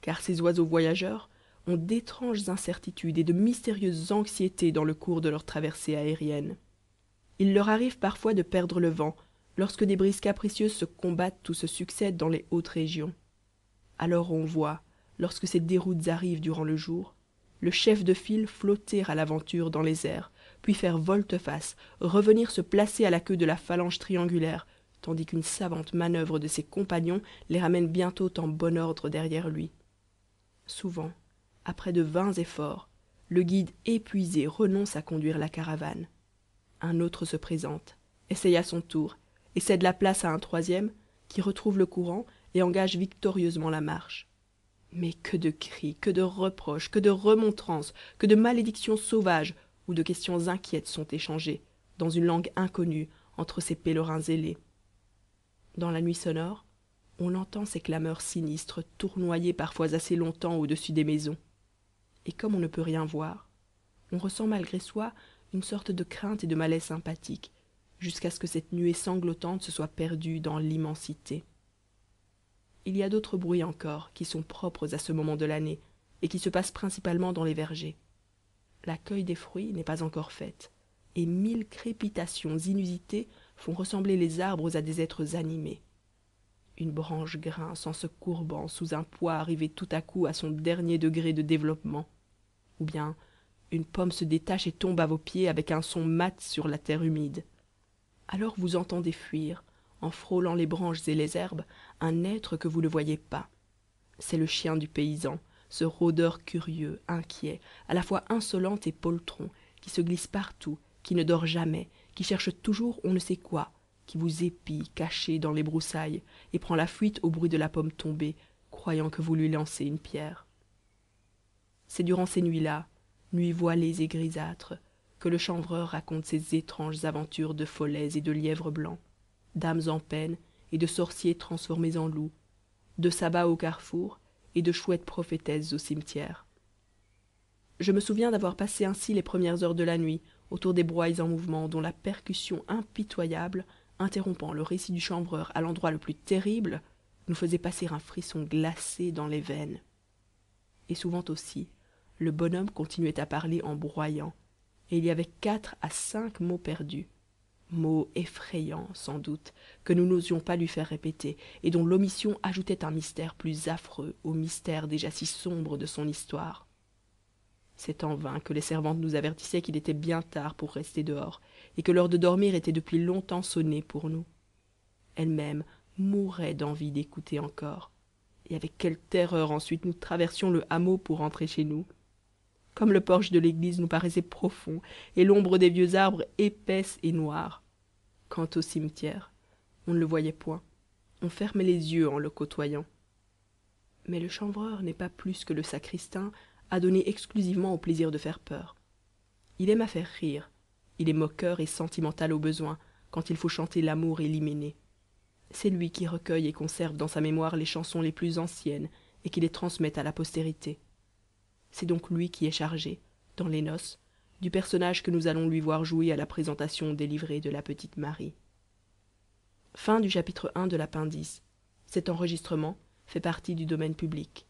car ces oiseaux voyageurs ont d'étranges incertitudes et de mystérieuses anxiétés dans le cours de leur traversée aérienne. Il leur arrive parfois de perdre le vent lorsque des brises capricieuses se combattent ou se succèdent dans les hautes régions. Alors on voit, lorsque ces déroutes arrivent durant le jour, le chef de file flotter à l'aventure dans les airs, puis faire volte-face, revenir se placer à la queue de la phalange triangulaire, tandis qu'une savante manœuvre de ses compagnons les ramène bientôt en bon ordre derrière lui. Souvent, après de vains efforts, le guide épuisé renonce à conduire la caravane. Un autre se présente, essaye à son tour, et cède la place à un troisième, qui retrouve le courant et engage victorieusement la marche. Mais que de cris, que de reproches, que de remontrances, que de malédictions sauvages ou de questions inquiètes sont échangées, dans une langue inconnue, entre ces pèlerins ailés. Dans la nuit sonore, on entend ces clameurs sinistres tournoyer parfois assez longtemps au-dessus des maisons. Et comme on ne peut rien voir, on ressent malgré soi une sorte de crainte et de malaise sympathique, jusqu'à ce que cette nuée sanglotante se soit perdue dans l'immensité. Il y a d'autres bruits encore qui sont propres à ce moment de l'année et qui se passent principalement dans les vergers. La cueille des fruits n'est pas encore faite, et 1000 crépitations inusitées font ressembler les arbres à des êtres animés. Une branche grince en se courbant sous un poids arrivé tout à coup à son dernier degré de développement, ou bien une pomme se détache et tombe à vos pieds avec un son mat sur la terre humide. Alors vous entendez fuir, en frôlant les branches et les herbes, un être que vous ne voyez pas. C'est le chien du paysan, ce rôdeur curieux, inquiet, à la fois insolent et poltron, qui se glisse partout, qui ne dort jamais, qui cherche toujours on ne sait quoi, qui vous épie caché dans les broussailles, et prend la fuite au bruit de la pomme tombée, croyant que vous lui lancez une pierre. C'est durant ces nuits-là, nuits voilées et grisâtres, que le chanvreur raconte ses étranges aventures de follets et de lièvres blancs, d'âmes en peine et de sorciers transformés en loups, de sabbats au carrefour et de chouettes prophétesses au cimetière. Je me souviens d'avoir passé ainsi les premières heures de la nuit autour des broussailles en mouvement dont la percussion impitoyable, interrompant le récit du chanvreur à l'endroit le plus terrible, nous faisait passer un frisson glacé dans les veines. Et souvent aussi, le bonhomme continuait à parler en broyant, et il y avait 4 à 5 mots perdus, mots effrayants sans doute, que nous n'osions pas lui faire répéter, et dont l'omission ajoutait un mystère plus affreux au mystère déjà si sombre de son histoire. C'est en vain que les servantes nous avertissaient qu'il était bien tard pour rester dehors, et que l'heure de dormir était depuis longtemps sonnée pour nous. Elle-même mourait d'envie d'écouter encore, et avec quelle terreur ensuite nous traversions le hameau pour rentrer chez nous. Comme le porche de l'église nous paraissait profond, et l'ombre des vieux arbres épaisse et noire. Quant au cimetière, on ne le voyait point, on fermait les yeux en le côtoyant. Mais le chanvreur n'est pas plus que le sacristain adonné exclusivement au plaisir de faire peur. Il aime à faire rire, il est moqueur et sentimental au besoin, quand il faut chanter l'amour et l'hyménée. C'est lui qui recueille et conserve dans sa mémoire les chansons les plus anciennes et qui les transmet à la postérité. C'est donc lui qui est chargé, dans les noces, du personnage que nous allons lui voir jouer à la présentation des livrées de la petite Marie. Fin du chapitre 1 de l'appendice. Cet enregistrement fait partie du domaine public.